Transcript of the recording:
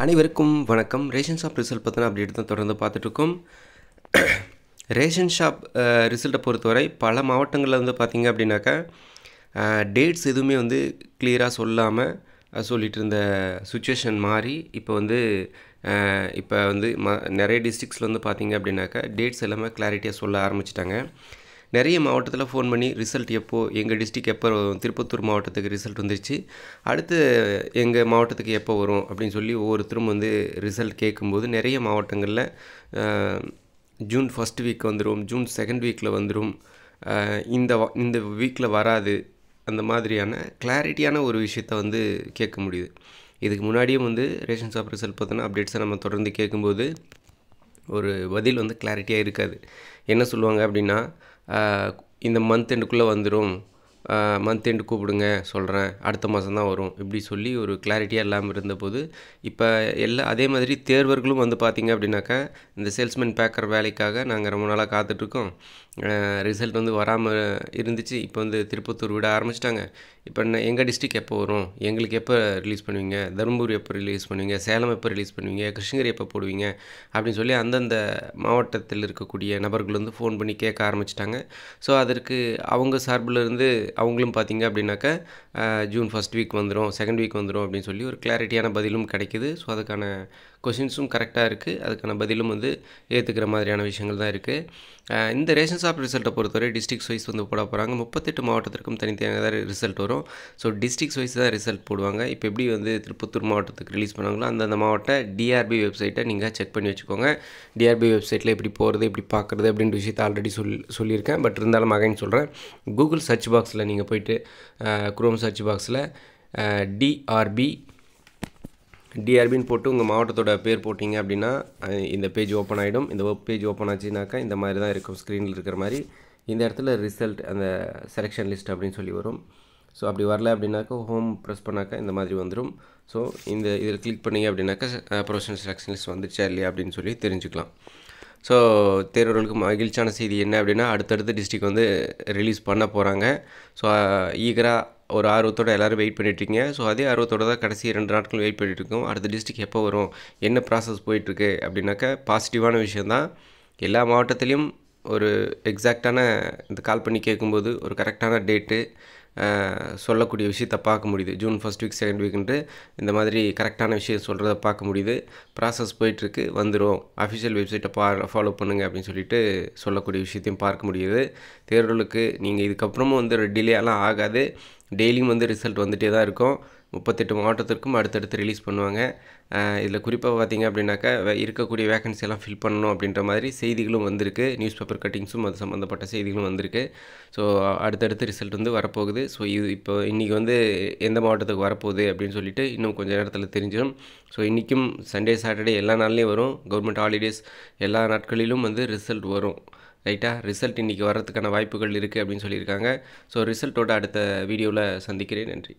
அனைவருக்கும் வணக்கம். Ration shop result பற்றின அப்டேட் தான் தொடர்ந்து பார்த்துட்ருக்கோம். ரேஷன் ஷாப் ரிசல்ட்டை பொறுத்தவரை பல மாவட்டங்களில் வந்து பார்த்திங்க அப்படின்னாக்கா டேட்ஸ் எதுவுமே வந்து கிளியராக சொல்லாமல் சொல்லிகிட்டு இருந்த சுச்சுவேஷன் மாறி இப்போ வந்து நிறைய டிஸ்ட்ரிக்ஸில் வந்து பார்த்திங்க அப்படின்னாக்கா டேட்ஸ் எல்லாமே கிளாரிட்டியாக சொல்ல ஆரம்பிச்சிட்டாங்க. நிறைய மாவட்டத்தில் ஃபோன் பண்ணி ரிசல்ட் எங்கள் டிஸ்ட்ரிக் எப்போ திருப்பத்தூர் மாவட்டத்துக்கு ரிசல்ட் வந்துருச்சு, அடுத்து எங்கள் மாவட்டத்துக்கு எப்போ வரும் அப்படின்னு சொல்லி ஒவ்வொருத்தரும் வந்து ரிசல்ட் கேட்கும்போது நிறைய மாவட்டங்களில் ஜூன் ஃபஸ்ட் வீக் வந்துடும், ஜூன் செகண்ட் வீக்கில் வந்துடும், இந்த வீக்கில் வராது, அந்த மாதிரியான கிளாரிட்டியான ஒரு விஷயத்த வந்து கேட்க முடியுது. இதுக்கு முன்னாடியும் வந்து ரேஷன் ஷாப் ரிசல்ட் பற்றின அப்டேட்ஸை நம்ம தொடர்ந்து கேட்கும்போது ஒரு பதில் வந்து கிளாரிட்டியாக இருக்காது. என்ன சொல்லுவாங்க அப்படின்னா, இந்த மந்த் எண்டுக்குள்ளே வந்துடும், மந்த் எண்டு கூப்பிடுங்க சொல்கிறேன், அடுத்த மாதம் தான் வரும், இப்படி சொல்லி ஒரு கிளாரிட்டியாக இல்லாமல் இருந்தபோது இப்போ அதே மாதிரி தேர்வர்களும் வந்து பார்த்திங்க அப்படின்னாக்கா இந்த சேல்ஸ்மேன் பேக்கர் வேலைக்காக நாங்கள் ரொம்ப நாளாக காத்துட்ருக்கோம், ரிசல்ட் வந்து வராமல் இருந்துச்சு, இப்போ வந்து திருப்பத்தூர் விட ஆரம்பிச்சிட்டாங்க, இப்போ எங்கள் டிஸ்ட்ரிக் எப்போ வரும், எங்களுக்கு எப்போ ரிலீஸ் பண்ணுவீங்க, தருமபுரி எப்போ ரிலீஸ் பண்ணுவீங்க, சேலம் எப்போ ரிலீஸ் பண்ணுவீங்க, கிருஷ்ணகிரி எப்போ போடுவீங்க அப்படின்னு சொல்லி அந்தந்த மாவட்டத்தில் இருக்கக்கூடிய நபர்கள் வந்து ஃபோன் பண்ணி கேட்க ஆரம்பிச்சிட்டாங்க. ஸோ அதற்கு அவங்க சார்பில் இருந்து அவங்களும் பார்த்திங்க அப்படின்னாக்கா ஜூன் ஃபஸ்ட் வீக் வந்துடும், செகண்ட் வீக் வந்துடும் அப்படின்னு சொல்லி ஒரு கிளாரிட்டியான பதிலும் கிடைக்கிது. ஸோ அதுக்கான கொஷின்ஸும் கரெக்டாக இருக்குது, அதுக்கான பதிலும் வந்து ஏற்றுக்கிற மாதிரியான விஷயங்கள் தான் இருக்குது. இந்த ரேஷன் ஷாப் ரிசல்ட்டை பொறுத்தவரை டிஸ்ட்ரிக்ஸ் வைஸ் வந்து போட போகிறாங்க. 38 மாவட்டத்திற்கும் தனித்தனியாக தான் ரிசல்ட் வரும். ஸோ டிஸ்ட்ரிக்ஸ் வைஸ் தான் ரிசல்ட் போடுவாங்க. இப்போ எப்படி வந்து திருப்பத்தூர் மாவட்டத்துக்கு ரிலீஸ் பண்ணாங்களோ அந்தந்த மாவட்ட டிஆர்பி வெப்சைட்டை நீங்கள் செக் பண்ணி வச்சுக்கோங்க. டிஆர்பி வெப்சைட்டில் எப்படி போகிறது, எப்படி பார்க்குறது அப்படின்ற விஷயத்தை ஆல்ரெடி சொல்லியிருக்கேன். பட் இருந்தாலும் அகைன் சொல்கிறேன், கூகுள் சர்ச் பாக்ஸில் நீங்கள் போய்ட்டு குரோம் சர்ச் பாக்ஸில் டிஆர்பின்னு போட்டு உங்கள் மாவட்டத்தோட பேர் போட்டிங்க அப்படின்னா இந்த பேஜ் ஓப்பன் ஆகிடும். இந்த பேஜ் ஓப்பன் ஆச்சுனாக்கா இந்த மாதிரி தான் இருக்கும், ஸ்க்ரீனில் இருக்கிற மாதிரி. இந்த இடத்துல ரிசல்ட் அந்த செலெக்ஷன் லிஸ்ட் அப்படின்னு சொல்லி வரும். ஸோ அப்படி வரல அப்படின்னாக்கா ஹோம் ப்ரெஸ் பண்ணாக்கா இந்த மாதிரி வந்துடும். ஸோ இதில் கிளிக் பண்ணிங்க அப்படின்னாக்கா ப்ரொஃபஷனல் செலெக்ஷன் லிஸ்ட் வந்துச்சா இல்லையா அப்படின்னு சொல்லி தெரிஞ்சுக்கலாம். ஸோ தேர்வர்களுக்கு மகிழ்ச்சியான செய்தி என்ன அப்படின்னா, அடுத்தடுத்த டிஸ்ட்ரிக் வந்து ரிலீஸ் பண்ண போகிறாங்க. ஸோ ஈகராக ஒரு ஆர்வத்தோடு எல்லோரும் வெயிட் பண்ணிட்டுருக்கீங்க. ஸோ அதே ஆர்வத்தோடு தான் கடைசி 2 நாட்கள் வெயிட் பண்ணிட்டுருக்கோம். அடுத்த டிஸ்ட்ரிக் எப்போ வரும், என்ன ப்ராசஸ் போயிட்டுருக்கு அப்படின்னாக்கா பாசிட்டிவான விஷயந்தான். எல்லா மாவட்டத்துலேயும் ஒரு எக்ஸாக்டான இந்த கால் பண்ணி கேட்கும்போது ஒரு கரெக்டான டேட்டு சொல்லக்கூடிய விஷயத்தை பார்க்க முடியுது. ஜூன் ஃபஸ்ட் வீக் செகண்ட் வீக்குன்ட்டு இந்த மாதிரி கரெக்டான விஷயம் சொல்கிறத பார்க்க முடியுது. ப்ராசஸ் போயிட்டுருக்கு, வந்துடும், அஃபிஷியல் வெப்சைட்டை ஃபாலோ பண்ணுங்கள் அப்படின்னு சொல்லிட்டு சொல்லக்கூடிய விஷயத்தையும் பார்க்க முடியுது. தேர்வுகளுக்கு நீங்கள் இதுக்கப்புறமும் வந்து டிலேலாம் ஆகாது, டெய்லியும் வந்து ரிசல்ட் வந்துகிட்டே தான் இருக்கும். 38 மாவட்டத்திற்கும் அடுத்தடுத்து ரிலீஸ் பண்ணுவாங்க. இதில் குறிப்பாக பார்த்திங்க அப்படின்னாக்கா இருக்கக்கூடிய வேக்கன்சி எல்லாம் ஃபில் பண்ணணும் அப்படின்ற மாதிரி செய்திகளும் வந்திருக்கு. நியூஸ் பேப்பர் கட்டிங்ஸும் அது சம்மந்தப்பட்ட செய்திகளும் வந்திருக்கு. ஸோ அடுத்தடுத்து ரிசல்ட் வந்து வரப்போகுது. ஸோ இப்போ இன்றைக்கி வந்து எந்த மாவட்டத்துக்கு வரப்போகுது அப்படின்னு சொல்லிட்டு இன்னும் கொஞ்சம் நேரத்தில் தெரிஞ்சிடும். ஸோ இன்றைக்கும் சண்டே சாட்டர்டே எல்லா நாள்லேயும் வரும், கவர்மெண்ட் ஹாலிடேஸ் எல்லா நாட்களிலும் வந்து ரிசல்ட் வரும். ரைட்டா, ரிசல்ட் இன்றைக்கி வர்றதுக்கான வாய்ப்புகள் இருக்குது அப்படின்னு சொல்லியிருக்காங்க. ஸோ ரிசல்ட்டோட அடுத்த வீடியோவில் சந்திக்கிறேன். நன்றி.